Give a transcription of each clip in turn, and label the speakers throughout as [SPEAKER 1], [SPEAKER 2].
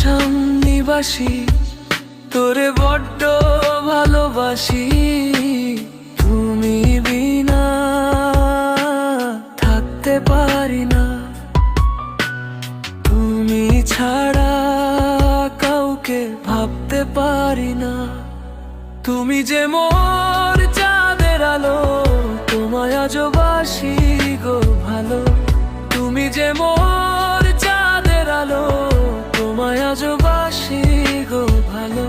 [SPEAKER 1] আসাম নিবাসী, তোরে বড্ড ভালোবাসি। তুমি বিনা থাকতে পারি না, তুমি ছাড়া কাউকে ভাবতে পারি না। তুমি যে মোর চাঁদের আলো, তোমায় আজও বাসি গো ভালো। তুমি যে মোর চাঁদের আলো, তোমায় আজও বাসি গো ভালো।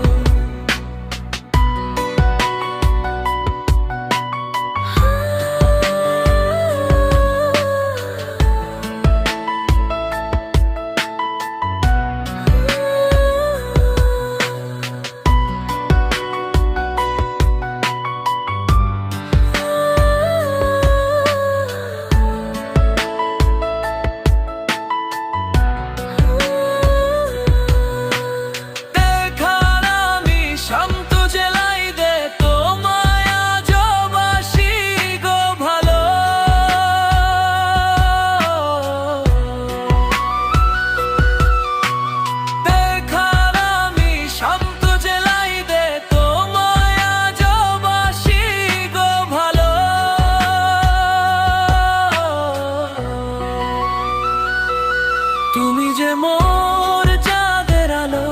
[SPEAKER 1] তুমি যে মোর চাঁদের আলো,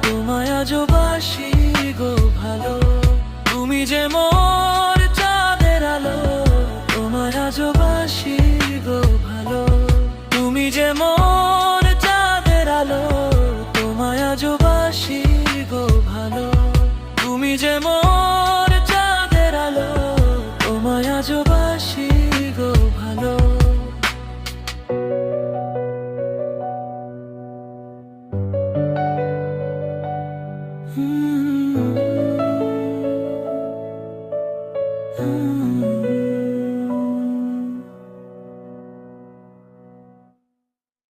[SPEAKER 1] তোমায় আজও বাসি গো ভালো। তুমি যে মোর চাঁদের আলো, তোমায় আজও বাসি গো ভালো। তুমি যে মোর চাঁদের আলো, তোমায় আজও বাসি গো ভালো। তুমি যে মোর চাঁদের আলো, তোমায় আজও বাসি গো ভালো।